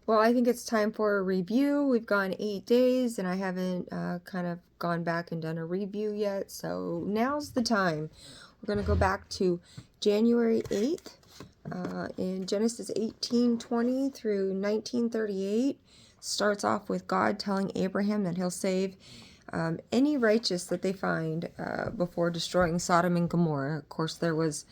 Well, I think it's time for a review. We've gone 8 days and I haven't kind of gone back and done a review yet. So now's the time. We're going to go back to January 8th in Genesis 18:20 through 19:38. Starts off with God telling Abraham that he'll save any righteous that they find before destroying Sodom and Gomorrah. Of course, there was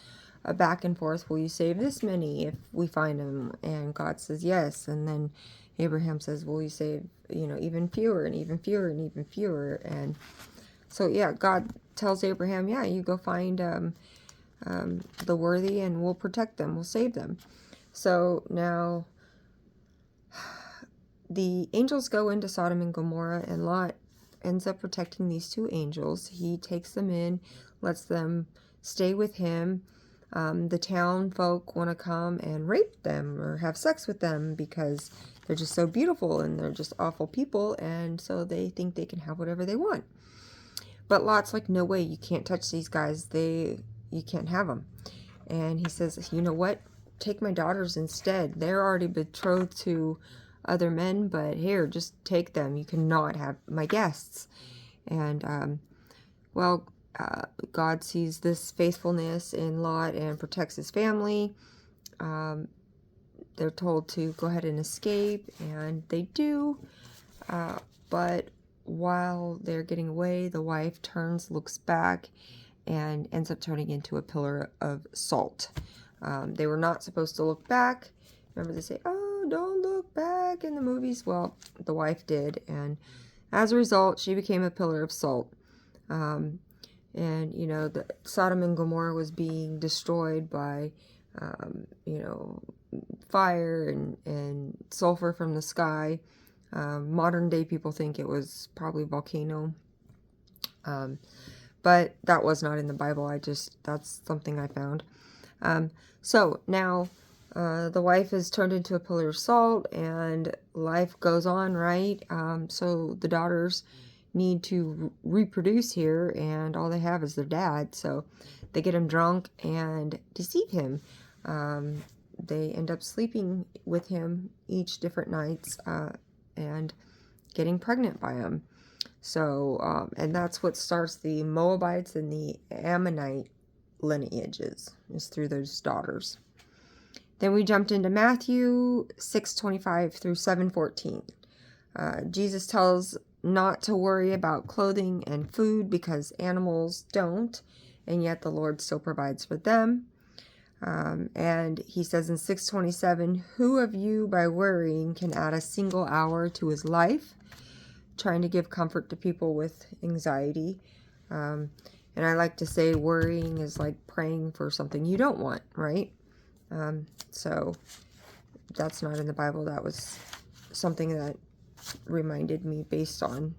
a back and forth. Will you save this many if we find them? And God says yes. And then Abraham says, will you save, even fewer and even fewer and even fewer? And so, yeah, God tells Abraham, yeah, you go find the worthy and we'll protect them. We'll save them. So now the angels go into Sodom and Gomorrah, and Lot ends up protecting these two angels. He takes them in, lets them stay with him. The town folk want to come and rape them or have sex with them because they're just so beautiful and they're just awful people, and so they think they can have whatever they want. But Lot's like, no way, you can't touch these guys. You can't have them. And he says, you know what? Take my daughters instead. They're already betrothed to other men, but here, just take them. You cannot have my guests. And God sees this faithfulness in Lot and protects his family. They're told to go ahead and escape, and they do. But while they're getting away, the wife turns, looks back, and ends up turning into a pillar of salt. They were not supposed to look back. Remember, they say, oh, don't look back in the movies. Well, the wife did, and as a result, she became a pillar of salt. And, the Sodom and Gomorrah was being destroyed by, fire and sulfur from the sky. Modern day people think it was probably volcano. But that was not in the Bible. That's something I found. So now the wife is turned into a pillar of salt and life goes on, right? So the daughters need to reproduce here, and all they have is their dad. So they get him drunk and deceive him. They end up sleeping with him each different nights and getting pregnant by him. So, and that's what starts the Moabites and the Ammonite lineages, is through those daughters. Then we jumped into Matthew 6:25 through 7:14. Jesus tells not to worry about clothing and food because animals don't, and yet the Lord still provides for them. And he says in 6:27, who of you by worrying can add a single hour to his life? Trying to give comfort to people with anxiety. And I like to say worrying is like praying for something you don't want, right? So that's not in the Bible. That was something that reminded me based on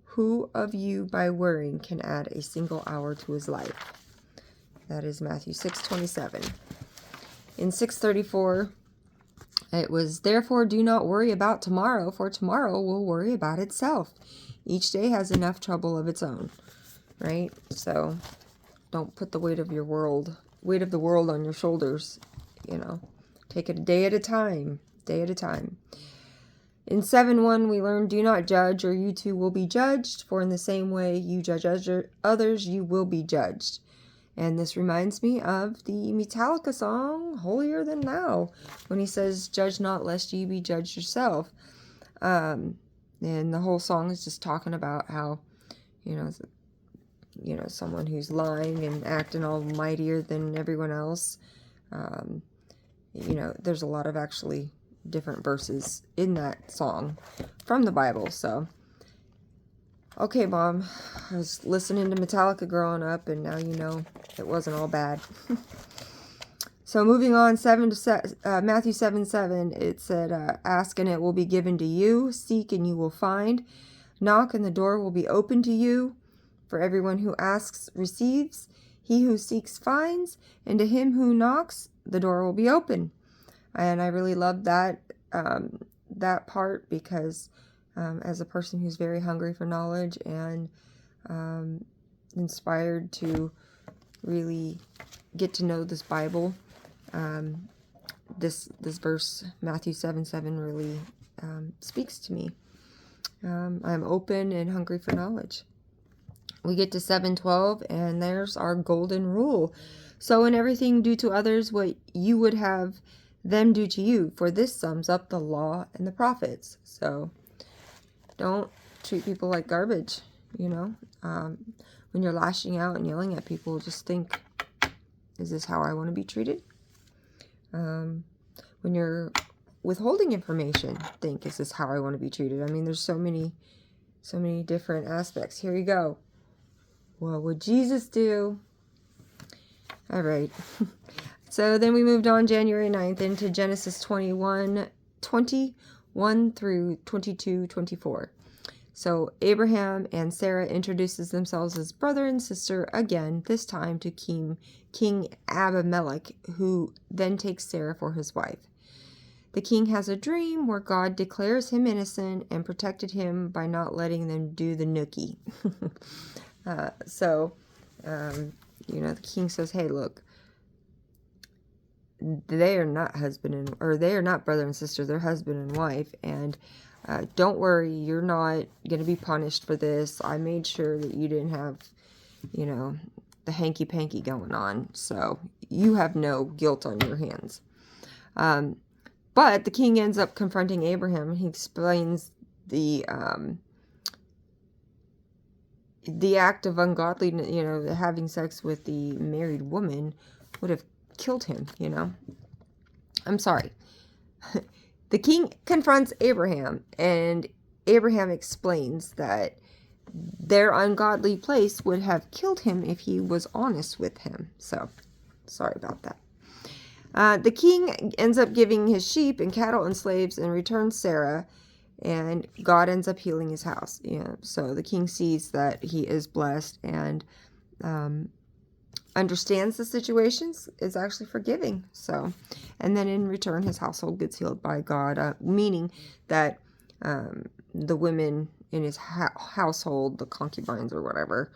who of you by worrying can add a single hour to his life. That is Matthew 6:27. In 6:34, it was, therefore do not worry about tomorrow, for tomorrow will worry about itself. Each day has enough trouble of its own, right? So don't put the weight of the world on your shoulders, Take it a day at a time, In 7:1, we learn, do not judge, or you too will be judged, for in the same way you judge others, you will be judged. And this reminds me of the Metallica song, Holier Than Thou, when he says, judge not lest ye be judged yourself. And the whole song is just talking about how, someone who's lying and acting all mightier than everyone else. There's a lot of actually different verses in that song from the Bible. So, okay, Mom, I was listening to Metallica growing up, and now it wasn't all bad. So moving on, Matthew 7:7, it said, ask and it will be given to you, seek and you will find, knock and the door will be open to you. For everyone who asks receives, he who seeks finds, and to him who knocks, the door will be open. And I really love that part because as a person who's very hungry for knowledge and inspired to really get to know this Bible, this verse, Matthew 7:7, really speaks to me. I'm open and hungry for knowledge. We get to 7:12, and there's our golden rule. So in everything, do to others what you would have them do to you, for this sums up the law and the prophets. So don't treat people like garbage, you know. When you're lashing out and yelling at people, just think, is this how I want to be treated? When you're withholding information, think, is this how I want to be treated? I mean, there's so many different aspects. Here you go. What would Jesus do? All right. So then we moved on January 9th into Genesis 21 through 22:24. So Abraham and Sarah introduces themselves as brother and sister again, this time to King Abimelech, who then takes Sarah for his wife. The king has a dream where God declares him innocent and protected him by not letting them do the nookie. The king says, hey, look, they are not they are not brother and sister, they're husband and wife, and don't worry, you're not going to be punished for this. I made sure that you didn't have, the hanky-panky going on, so you have no guilt on your hands. But the king ends up confronting Abraham, and he explains the act of ungodly, having sex with the married woman would have killed him, I'm sorry. The king confronts Abraham, and Abraham explains that their ungodly place would have killed him if he was honest with him. So, sorry about that. The king ends up giving his sheep and cattle and slaves and returns Sarah, and God ends up healing his house. So the king sees that he is blessed and understands the situations, is actually forgiving. So, and then in return, his household gets healed by God, meaning that the women in his household, the concubines or whatever,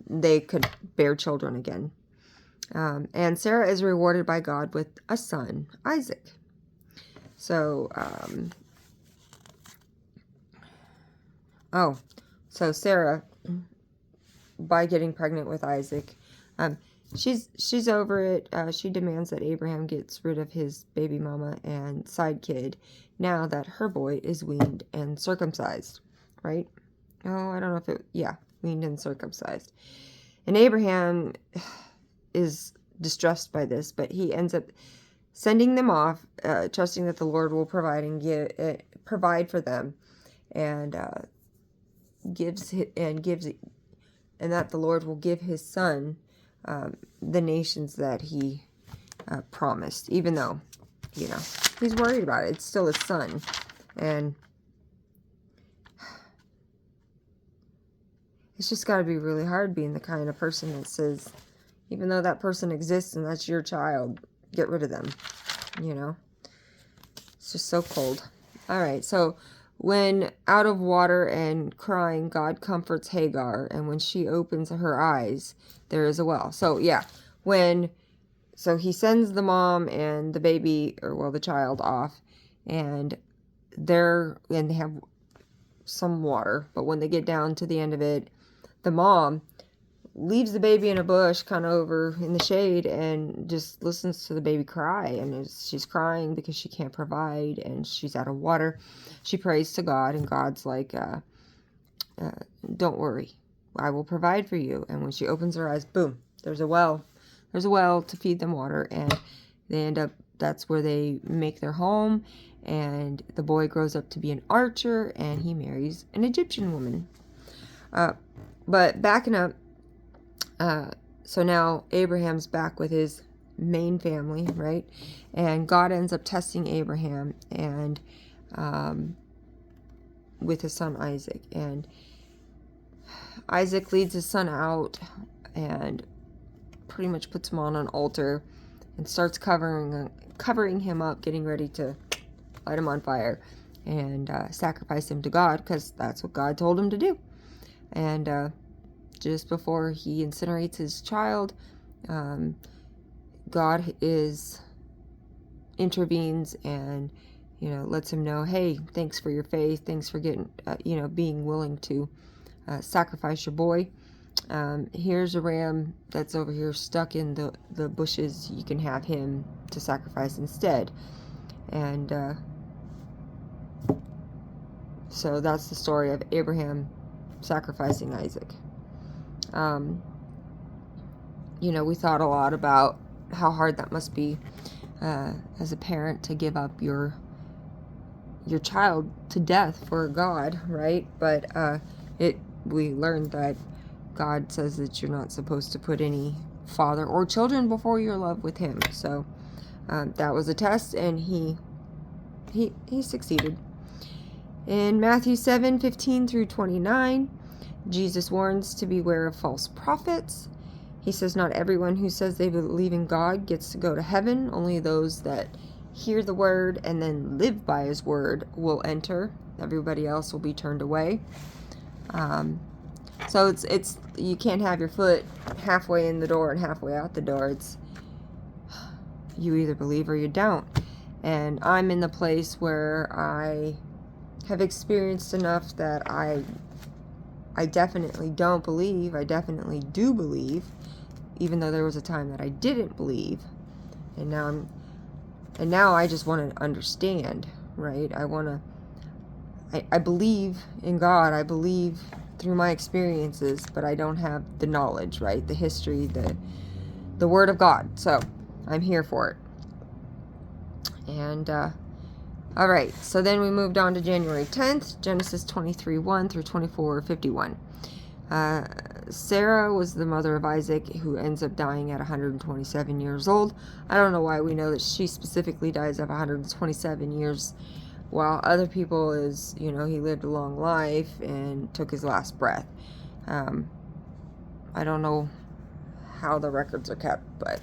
they could bear children again. And Sarah is rewarded by God with a son, Isaac. So, so Sarah, by getting pregnant with Isaac, she's over it. She demands that Abraham gets rid of his baby mama and side kid now that her boy is weaned and circumcised, right? Oh, I don't know if weaned and circumcised. And Abraham is distressed by this, but he ends up sending them off, trusting that the Lord will provide for them, and that the Lord will give his son the nations that he promised, even though, he's worried about it. It's still his son. And it's just got to be really hard being the kind of person that says, even though that person exists and that's your child, get rid of them, It's just so cold. All right, so when out of water and crying, God comforts Hagar, and when she opens her eyes, there is a well. So yeah, so he sends the mom and the baby, the child off, and they have some water, but when they get down to the end of it, the mom leaves the baby in a bush kind of over in the shade and just listens to the baby cry. And as she's crying because she can't provide and she's out of water, she prays to God, and God's like, don't worry, I will provide for you. And when she opens her eyes, boom, there's a well to feed them water, and that's where they make their home. And the boy grows up to be an archer, and he marries an Egyptian woman. But backing up, so now Abraham's back with his main family, right? And God ends up testing Abraham and with his son Isaac. And Isaac leads his son out and pretty much puts him on an altar and starts covering him up, getting ready to light him on fire and sacrifice him to God, because that's what God told him to do. And just before he incinerates his child, God is intervenes and, lets him know, hey, thanks for your faith. Thanks for getting, being willing to sacrifice your boy. Here's a ram that's over here stuck in the bushes. You can have him to sacrifice instead. And so that's the story of Abraham sacrificing Isaac. We thought a lot about how hard that must be as a parent to give up your child to death for God, right? But we learned that God says that you're not supposed to put any father or children before your love with him. So that was a test, and he succeeded. In Matthew 7:15 through 29, Jesus warns to beware of false prophets. He says not everyone who says they believe in God gets to go to heaven. Only those that hear the word and then live by his word will enter. Everybody else will be turned away. So it's you can't have your foot halfway in the door and halfway out the door. It's you either believe or you don't. And I'm in the place where I have experienced enough that I definitely don't believe. I definitely do believe, even though there was a time that I didn't believe. And now I just want to understand, right? I believe in God. I believe through my experiences, but I don't have the knowledge, right? The history, the word of God. So I'm here for it. And all right, so then we moved on to January 10th, Genesis 23:1 through 24:51. Sarah was the mother of Isaac, who ends up dying at 127 years old. I don't know why we know that she specifically dies at 127 years, while other people he lived a long life and took his last breath. I don't know how the records are kept, but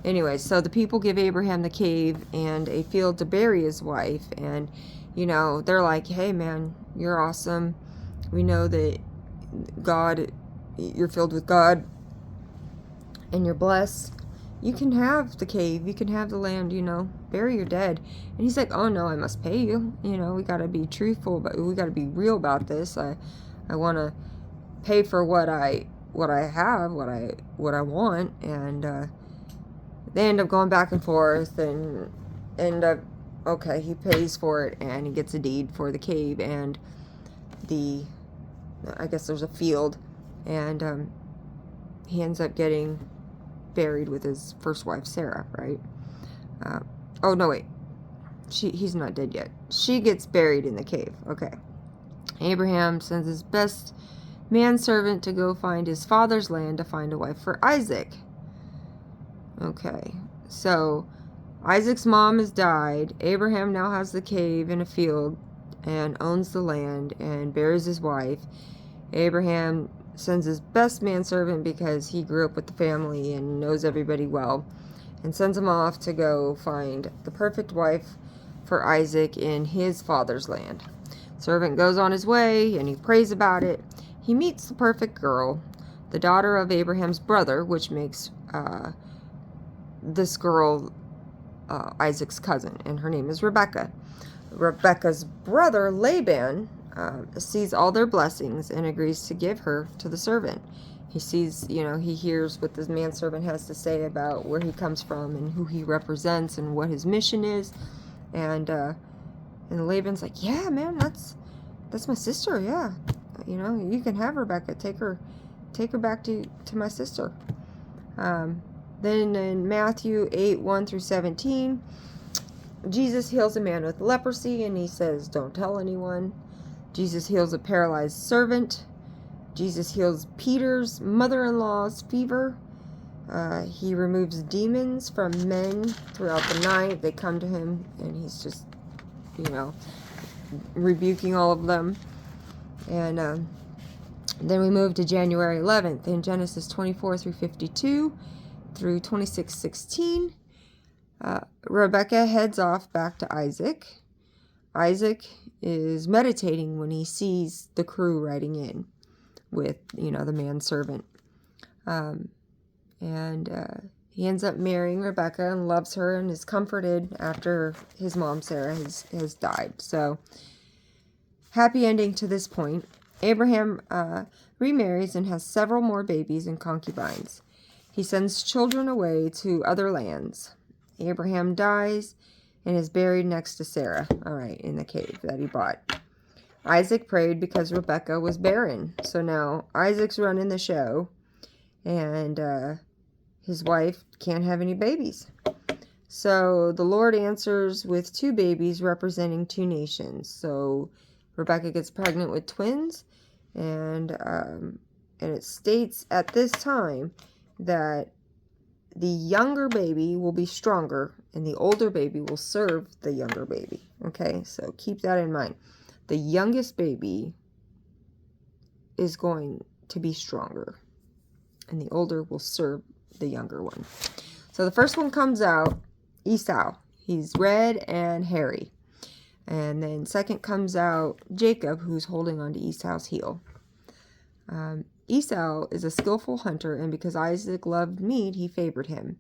anyway, so the people give Abraham the cave and a field to bury his wife, and they're like, hey man, you're awesome. We know that you're filled with God and you're blessed. You can have the cave, you can have the land, bury your dead. And he's like, oh no, I must pay you. We got to be truthful, but we got to be real about this. I want to pay for what I have, what I want. And they end up going back and forth and end up, okay, he pays for it and he gets a deed for the cave and I guess there's a field, and he ends up getting buried with his first wife, Sarah, right? Oh, no, wait. He's not dead yet. She gets buried in the cave. Okay. Abraham sends his best manservant to go find his father's land to find a wife for Isaac. Okay. So Isaac's mom has died. Abraham now has the cave in a field and owns the land and buries his wife. Abraham sends his best manservant because he grew up with the family and knows everybody well, and sends him off to go find the perfect wife for Isaac in his father's land. Servant goes on his way and he prays about it. He meets the perfect girl, the daughter of Abraham's brother, which makes this girl Isaac's cousin, and her name is Rebecca. Rebecca's brother Laban sees all their blessings and agrees to give her to the servant. He sees, he hears what this manservant has to say about where he comes from and who he represents and what his mission is. And Laban's like, yeah, man, that's my sister. Yeah. You can have Rebecca. Take her back to my sister. Then in Matthew 8:1 through 17, Jesus heals a man with leprosy and he says, don't tell anyone. Jesus heals a paralyzed servant. Jesus heals Peter's mother-in-law's fever. He removes demons from men throughout the night. They come to him and he's just, rebuking all of them. And then we move to January 11th in Genesis 24 through 52 through 26:16. Rebecca heads off back to Isaac. Isaac is meditating when he sees the crew riding in with, the manservant. And He ends up marrying Rebecca and loves her and is comforted after his mom, Sarah, has died. So, happy ending to this point. Abraham remarries and has several more babies and concubines. He sends children away to other lands. Abraham dies and is buried next to Sarah, all right, in the cave that he bought. Isaac prayed because Rebecca was barren. So now Isaac's running the show, and his wife can't have any babies. So the Lord answers with 2 babies representing 2 nations. So Rebecca gets pregnant with twins, and it states at this time that the younger baby will be stronger and the older baby will serve the younger baby. Okay, so keep that in mind. The youngest baby is going to be stronger and the older will serve the younger one. So the first one comes out, Esau. He's red and hairy. And then second comes out Jacob, who's holding on to Esau's heel. Esau is a skillful hunter, and because Isaac loved meat, he favored him.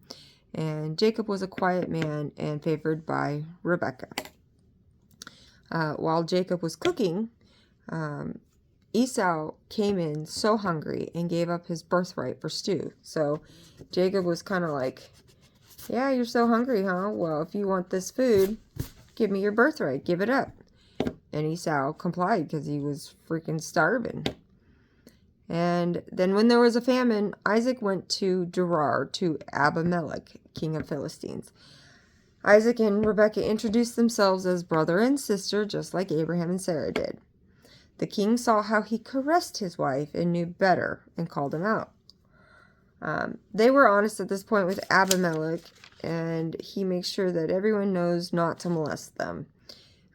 And Jacob was a quiet man and favored by Rebekah. While Jacob was cooking, Esau came in so hungry and gave up his birthright for stew. So Jacob was kind of like, yeah, you're so hungry, huh? Well, if you want this food, give me your birthright. Give it up. And Esau complied because he was freaking starving. And then when there was a famine, Isaac went to Gerar, to Abimelech, king of Philistines. Isaac and Rebekah introduced themselves as brother and sister, just like Abraham and Sarah did. The king saw how he caressed his wife and knew better and called him out. They were honest at this point with Abimelech, and he makes sure that everyone knows not to molest them.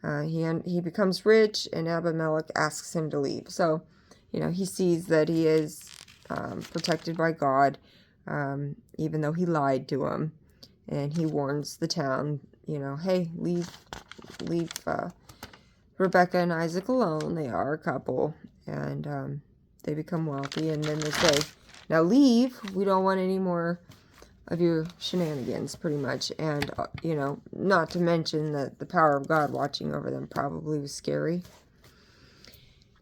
He becomes rich, and Abimelech asks him to leave. So, he sees that he is protected by God, even though he lied to him. And he warns the town, hey, leave Rebekah and Isaac alone. They are a couple, and they become wealthy. And then they say, now leave. We don't want any more of your shenanigans, pretty much. And, not to mention that the power of God watching over them probably was scary.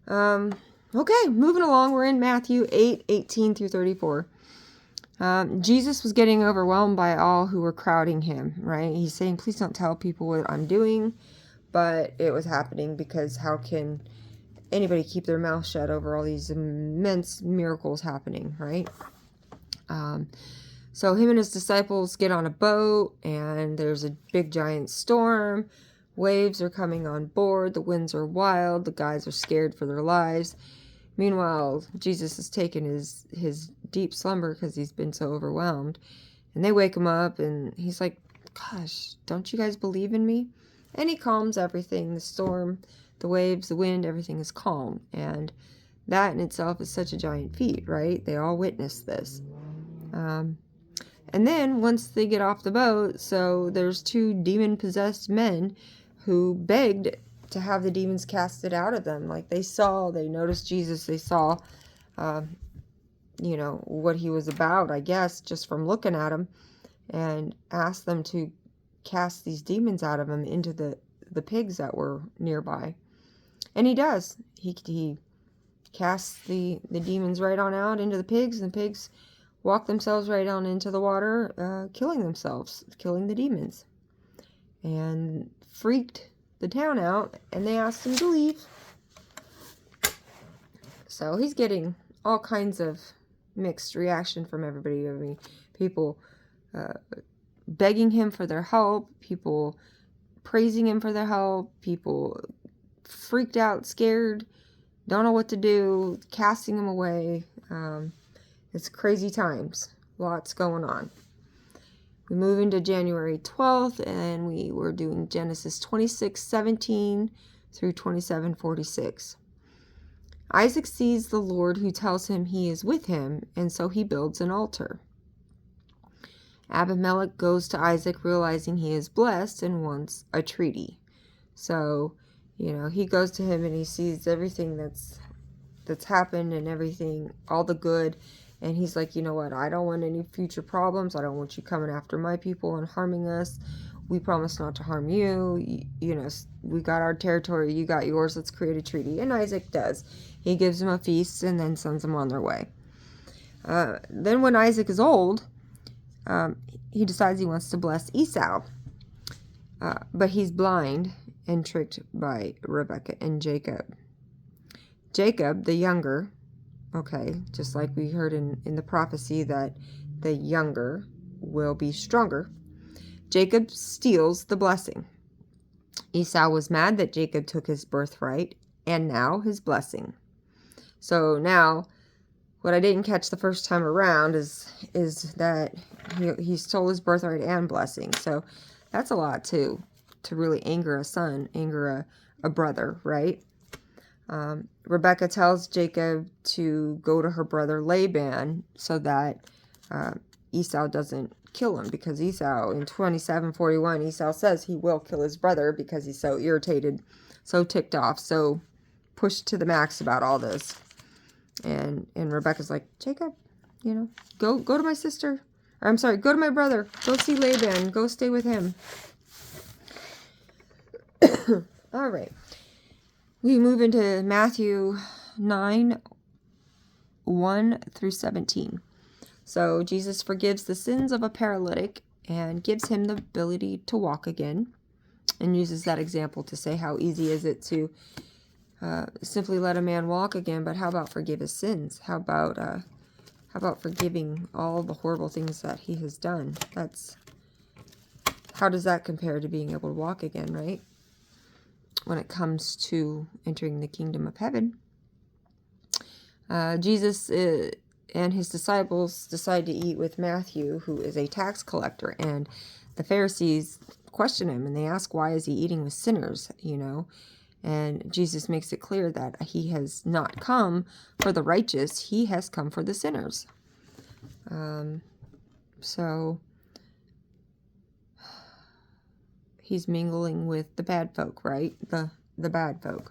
Okay, moving along. We're in Matthew 8:18 through 34. Jesus was getting overwhelmed by all who were crowding him, right? He's saying, please don't tell people what I'm doing. But it was happening because how can anybody keep their mouth shut over all these immense miracles happening, right? So him and his disciples get on a boat, and there's a big giant storm. Waves are coming on board. The winds are wild. The guys are scared for their lives. Meanwhile, Jesus is taking his deep slumber because he's been so overwhelmed. And they wake him up, and he's like, gosh, don't you guys believe in me? And he calms everything. The storm, the waves, the wind, everything is calm. And that in itself is such a giant feat, right? They all witness this. And then once they get off the boat, so there's 2 demon-possessed men who begged to have the demons casted out of them. Like they noticed Jesus, they saw, what he was about, I guess, just from looking at him, and asked them to cast these demons out of him into the pigs that were nearby. And he does. He casts the demons right on out into the pigs, and the pigs walk themselves right on into the water, killing themselves, killing the demons. And freaked the town out, and they asked him to leave. So he's getting all kinds of mixed reaction from everybody. I mean, people begging him for their help, people praising him for their help, people freaked out, scared, don't know what to do, casting him away. It's crazy times. Lots going on. We move into January 12th, and we were doing Genesis 26:17 through 27:46. Isaac sees the Lord who tells him he is with him, and so he builds an altar. Abimelech goes to Isaac realizing he is blessed and wants a treaty. So, he goes to him and he sees everything that's happened and everything, all the good, And he's like, you know what? I don't want any future problems. I don't want you coming after my people and harming us. We promise not to harm you. You know, we got our territory. You got yours. Let's create a treaty. And Isaac does. He gives them a feast and then sends them on their way. Then when Isaac is old, he decides he wants to bless Esau. But he's blind and tricked by Rebekah and Jacob. Jacob, the younger, okay, just like we heard in the prophecy that the younger will be stronger, Jacob steals the blessing. Esau was mad that Jacob took his birthright and now his blessing. So now, what I didn't catch the first time around is that he stole his birthright and blessing. So that's a lot to really anger a son, anger a brother, right? Rebekah tells Jacob to go to her brother Laban so that Esau doesn't kill him, because Esau, in 27:41, Esau says he will kill his brother because he's so irritated, so ticked off, so pushed to the max about all this. And Rebekah's like, Jacob, you know, go to my sister. Or I'm sorry, go to my brother. Go see Laban. Go stay with him. All right. We move into Matthew 9:1-17. So Jesus forgives the sins of a paralytic and gives him the ability to walk again, and uses that example to say how easy is it to simply let a man walk again, but how about forgive his sins? How about forgiving all the horrible things that he has done? How does that compare to being able to walk again, right? When it comes to entering the kingdom of heaven. Jesus and his disciples decide to eat with Matthew, who is a tax collector, and the Pharisees question him, and they ask, why is he eating with sinners, you know? And Jesus makes it clear that he has not come for the righteous, he has come for the sinners. So he's mingling with the bad folk, right? The bad folk.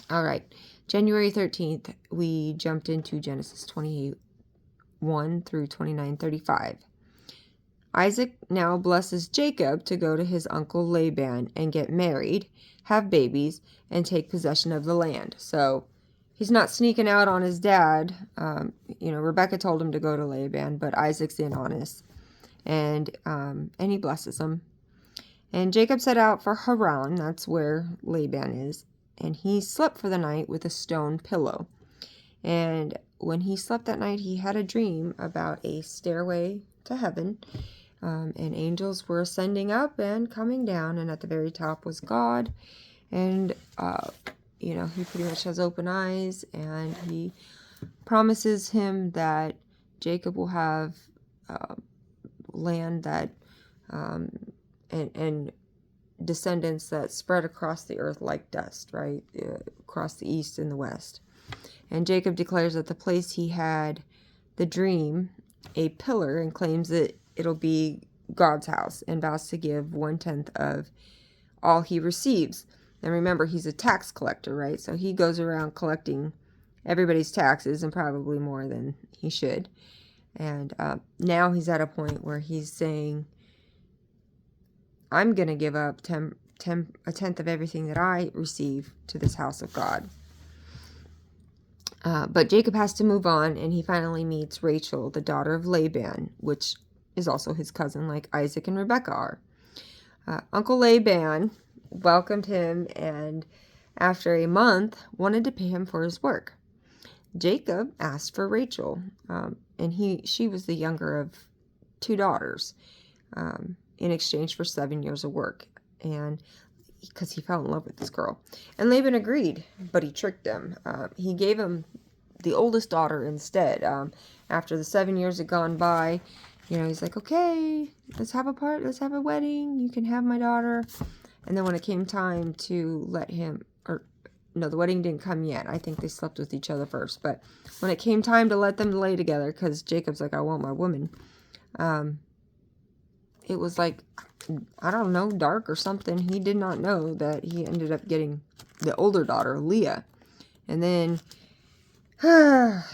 All right. January 13th, we jumped into Genesis 28:1-29:35. Isaac now blesses Jacob to go to his uncle Laban and get married, have babies, and take possession of the land. So he's not sneaking out on his dad. You know, Rebekah told him to go to Laban, but Isaac's in on this. And he blesses him. And Jacob set out for Haran, that's where Laban is, and he slept for the night with a stone pillow. And when he slept that night, he had a dream about a stairway to heaven, and angels were ascending up and coming down, and at the very top was God. And you know, he pretty much has open eyes, and he promises him that Jacob will have land that and descendants that spread across the earth like dust, right? Across the east and the west. And Jacob declares that the place he had the dream a pillar, and claims that it'll be God's house, and vows to give 1/10 of all he receives. And remember, he's a tax collector, right? So he goes around collecting everybody's taxes, and probably more than he should. And now he's at a point where he's saying, I'm going to give up a tenth of everything that I receive to this house of God. But Jacob has to move on, and he finally meets Rachel, the daughter of Laban, which is also his cousin, like Isaac and Rebekah are. Uncle Laban welcomed him, and after a month, wanted to pay him for his work. Jacob asked for Rachel, and she was the younger of 2 daughters, in exchange for 7 years of work, and because he fell in love with this girl. And Laban agreed, but he tricked him. He gave him the oldest daughter instead. After the 7 years had gone by, you know, he's like, okay, let's have a wedding. You can have my daughter. And then when it came time to let him, or no, the wedding didn't come yet. I think they slept with each other first. But when it came time to let them lay together, because Jacob's like, I want my woman, it was like, I don't know, dark or something. He did not know that he ended up getting the older daughter, Leah. And then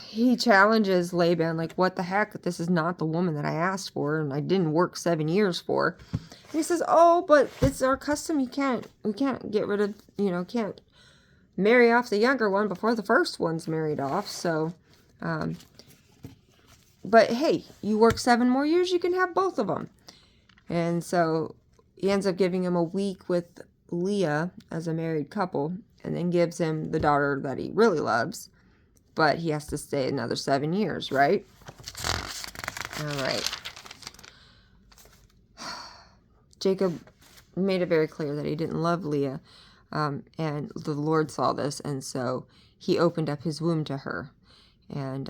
he challenges Laban, like, what the heck? This is not the woman that I asked for and I didn't work 7 years for. And he says, oh, but it's our custom. We can't get rid of, can't marry off the younger one before the first one's married off. So, but hey, you work 7 more years, you can have both of them. And so he ends up giving him a week with Leah as a married couple, and then gives him the daughter that he really loves. But he has to stay another 7 years, right? All right. Jacob made it very clear that he didn't love Leah, and the Lord saw this, and so he opened up his womb to her. And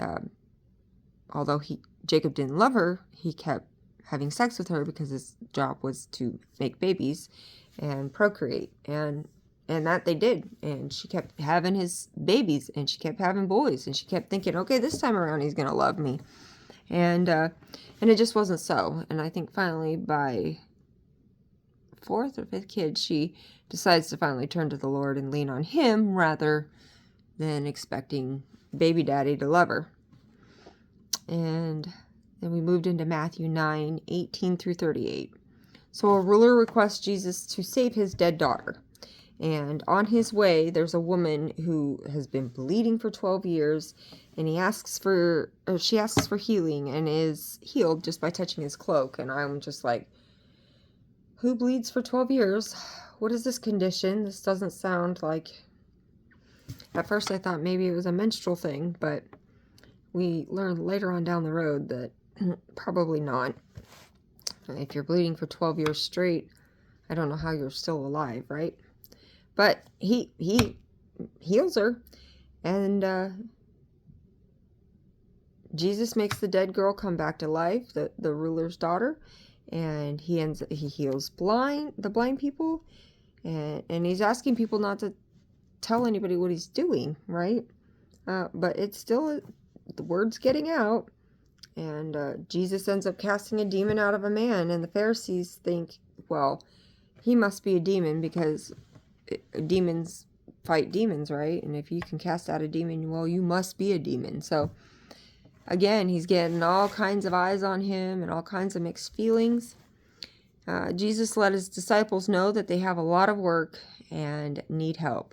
although Jacob didn't love her, he kept having sex with her because his job was to make babies and procreate. And that they did. And she kept having his babies, and she kept having boys, and she kept thinking, okay, this time around he's going to love me. And it just wasn't so. And I think finally by 4th or 5th kid, she decides to finally turn to the Lord and lean on him rather than expecting baby daddy to love her. And then we moved into Matthew 9:18 through 38. So a ruler requests Jesus to save his dead daughter. And on his way, there's a woman who has been bleeding for 12 years, and she asks for healing and is healed just by touching his cloak. And I'm just like, who bleeds for 12 years? What is this condition? This doesn't sound like... At first I thought maybe it was a menstrual thing, but we learned later on down the road that probably not. If you're bleeding for 12 years straight, I don't know how you're still alive, right? But he heals her, and Jesus makes the dead girl come back to life, the ruler's daughter, and he heals the blind people, and he's asking people not to tell anybody what he's doing, right? But it's still, the word's getting out, and Jesus ends up casting a demon out of a man, and the Pharisees think, well, he must be a demon because demons fight demons, right? And if you can cast out a demon, well, you must be a demon. So again, he's getting all kinds of eyes on him and all kinds of mixed feelings. Jesus let his disciples know that they have a lot of work and need help.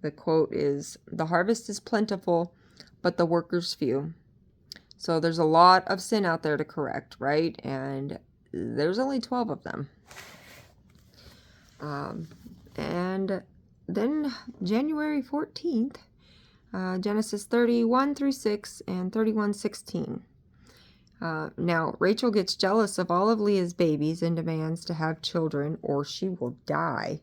The quote is, "The harvest is plentiful, but the workers few." So there's a lot of sin out there to correct, right? And there's only 12 of them. And then January 14th, Genesis 31 through 6 and 31:16. Now, Rachel gets jealous of all of Leah's babies and demands to have children or she will die.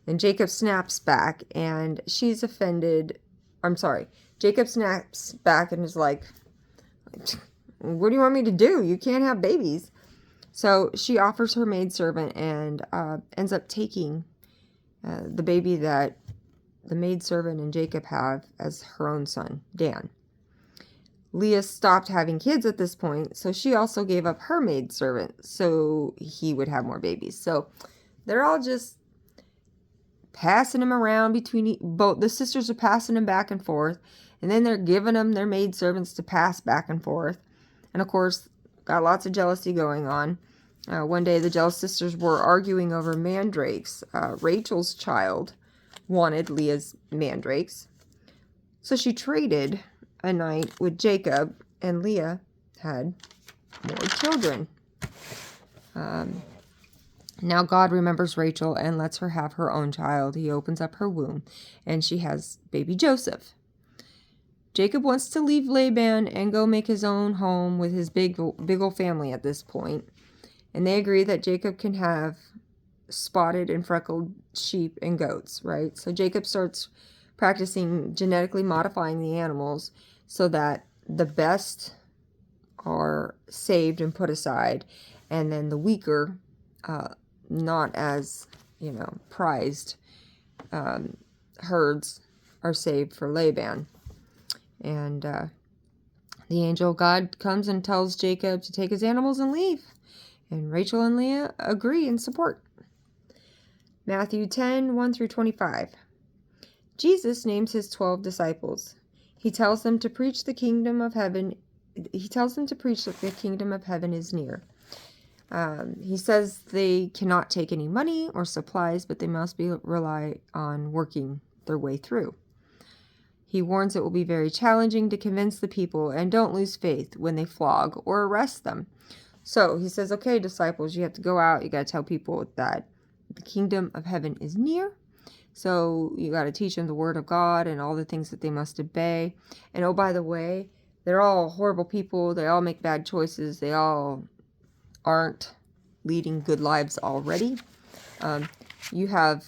And Jacob snaps back and she's offended. Jacob snaps back and is like, what do you want me to do? You can't have babies. So she offers her maidservant and ends up taking the baby that the maidservant and Jacob have as her own son, Dan. Leah stopped having kids at this point, so she also gave up her maidservant so he would have more babies. So they're all just passing him around between both. The sisters are passing him back and forth, and then they're giving them their maidservants to pass back and forth. And of course, got lots of jealousy going on. One day, the jealous sisters were arguing over mandrakes. Rachel's child wanted Leah's mandrakes, so she traded a night with Jacob, and Leah had more children. Now God remembers Rachel and lets her have her own child. He opens up her womb, and she has baby Joseph. Jacob wants to leave Laban and go make his own home with his big old family at this point. And they agree that Jacob can have spotted and freckled sheep and goats, right? So Jacob starts practicing genetically modifying the animals so that the best are saved and put aside, and then the weaker, not as, prized herds are saved for Laban. And the angel of God comes and tells Jacob to take his animals and leave. And Rachel and Leah agree and support. Matthew 10:1 through 25. Jesus names his 12 disciples. He tells them to preach the kingdom of heaven. He tells them to preach that the kingdom of heaven is near. He says they cannot take any money or supplies, but they must rely on working their way through. He warns it will be very challenging to convince the people, and don't lose faith when they flog or arrest them. So he says, okay, disciples, you have to go out. You got to tell people that the kingdom of heaven is near. So you got to teach them the word of God and all the things that they must obey. And oh, by the way, they're all horrible people. They all make bad choices. They all aren't leading good lives already. You have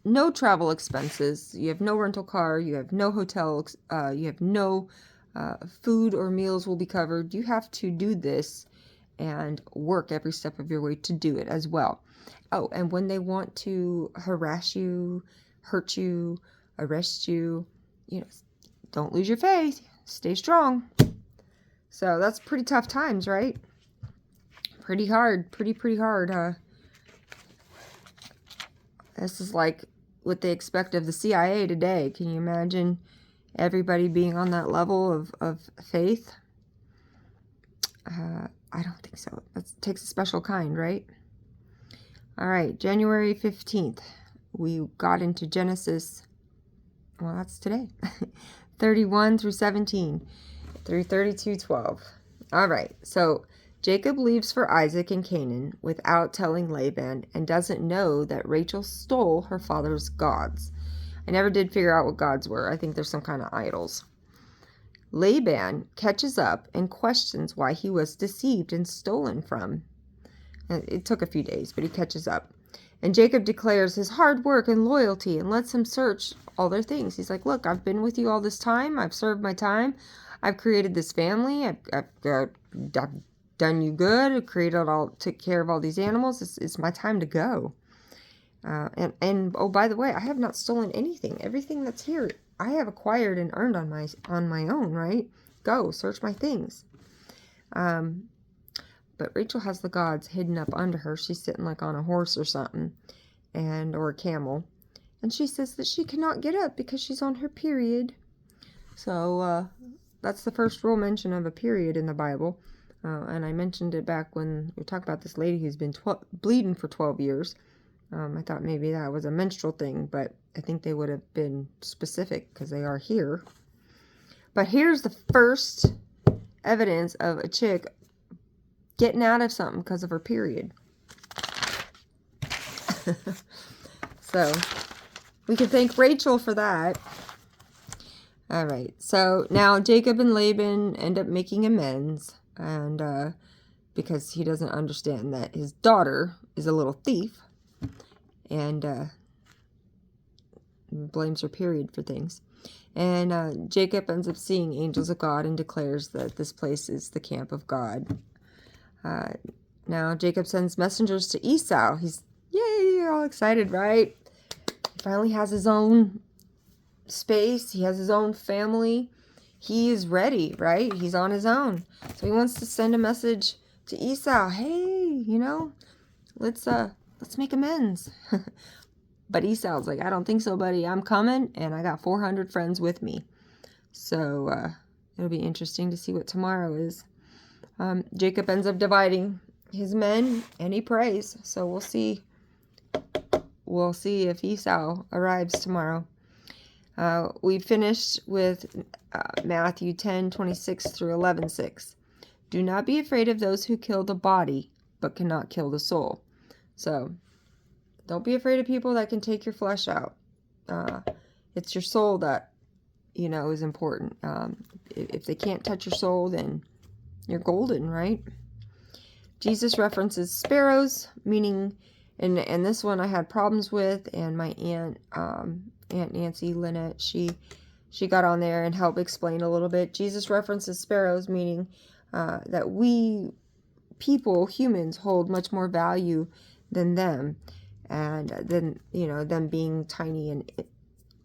no travel expenses. You have no rental car. You have no hotel. You have no food or meals will be covered. You have to do this and work every step of your way to do it as well. Oh, and when they want to harass you, hurt you, arrest you, don't lose your faith. Stay strong. So that's pretty tough times, right? Pretty hard. Pretty hard. This is like what they expect of the CIA today. Can you imagine everybody being on that level of faith? I don't think so. It takes a special kind, right? All right, January 15th, we got into Genesis, well, that's today, 31 through 17, through 32:12. All right, so Jacob leaves for Isaac and Canaan without telling Laban and doesn't know that Rachel stole her father's gods. I never did figure out what gods were. I think there's some kind of idols. Laban catches up and questions why he was deceived and stolen from. It took a few days, but he catches up. And Jacob declares his hard work and loyalty and lets him search all their things. He's like, look, I've been with you all this time. I've served my time. I've created this family. I've done you good. I've took care of all these animals. It's my time to go. And oh, by the way, I have not stolen anything. Everything that's here, I have acquired and earned on my own, right? Go, search my things. But Rachel has the gods hidden up under her. She's sitting like on a horse or something, or a camel. And she says that she cannot get up because she's on her period. So that's the first real mention of a period in the Bible. And I mentioned it back when we talked about this lady who's been bleeding for 12 years. I thought maybe that was a menstrual thing, but I think they would have been specific because they are here. But here's the first evidence of a chick getting out of something because of her period. So we can thank Rachel for that. All right. So now Jacob and Laban end up making amends, and because he doesn't understand that his daughter is a little thief, and blames her period for things. And Jacob ends up seeing angels of God and declares that this place is the camp of God. Now Jacob sends messengers to Esau. He's, yay, all excited, right? He finally has his own space. He has his own family. He is ready, right? He's on his own. So he wants to send a message to Esau. Hey, let's make amends. But Esau's like, I don't think so, buddy. I'm coming, and I got 400 friends with me. So it'll be interesting to see what tomorrow is. Jacob ends up dividing his men, and he prays. So we'll see. We'll see if Esau arrives tomorrow. We finished with Matthew 10:26 through 11:6. Do not be afraid of those who kill the body, but cannot kill the soul. So don't be afraid of people that can take your flesh out. It's your soul that, is important. If they can't touch your soul, then you're golden, right? Jesus references sparrows, meaning, and this one I had problems with, and my Aunt Nancy Lynette, she got on there and helped explain a little bit. Jesus references sparrows, meaning that we people, humans, hold much more value than them, and then them being tiny and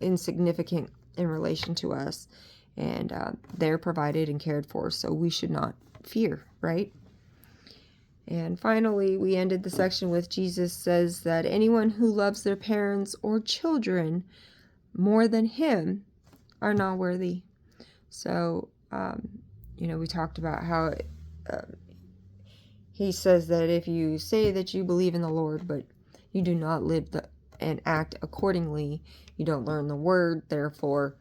insignificant in relation to us, and they're provided and cared for, so we should not fear, right? And finally, we ended the section with Jesus says that anyone who loves their parents or children more than him are not worthy. So, we talked about how he says that if you say that you believe in the Lord, but you do not live and act accordingly, you don't learn the word, therefore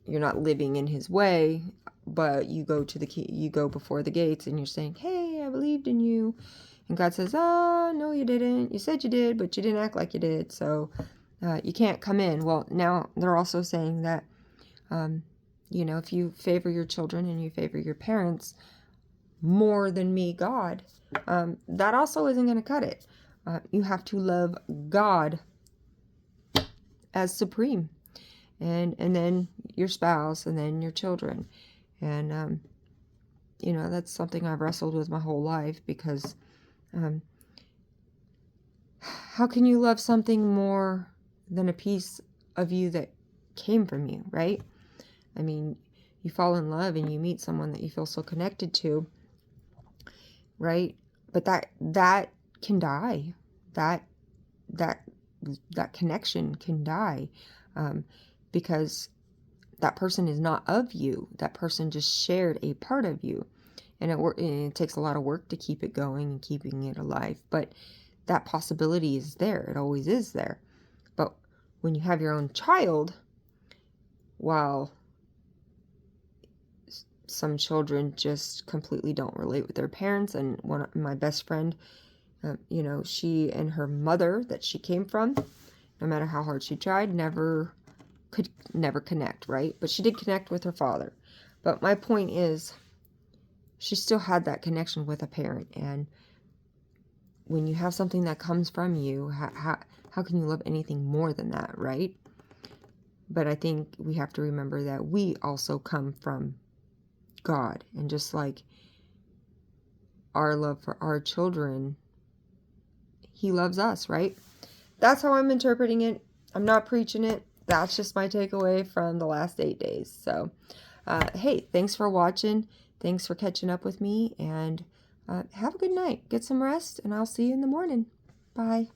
you're not living in his way, but you go before the gates and you're saying, hey, I believed in you. And God says, oh, no, you didn't. You said you did, but you didn't act like you did. So you can't come in. Well, now they're also saying that, if you favor your children and you favor your parents more than me, God, that also isn't going to cut it. You have to love God as supreme. And then your spouse, and then your children. And, that's something I've wrestled with my whole life, because how can you love something more than a piece of you that came from you, right? I mean, you fall in love and you meet someone that you feel so connected to, right? But that can die. That connection can die. Because that person is not of you. That person just shared a part of you. And it takes a lot of work to keep it going and keeping it alive. But that possibility is there. It always is there. But when you have your own child, while some children just completely don't relate with their parents, and my best friend, she and her mother that she came from, no matter how hard she tried, could never connect, right? But she did connect with her father. But my point is, she still had that connection with a parent. And when you have something that comes from you, how can you love anything more than that, right? But I think we have to remember that we also come from God. And just like our love for our children, he loves us, right? That's how I'm interpreting it. I'm not preaching it. That's just my takeaway from the last 8 days. So, hey, thanks for watching. Thanks for catching up with me. And have a good night. Get some rest. And I'll see you in the morning. Bye.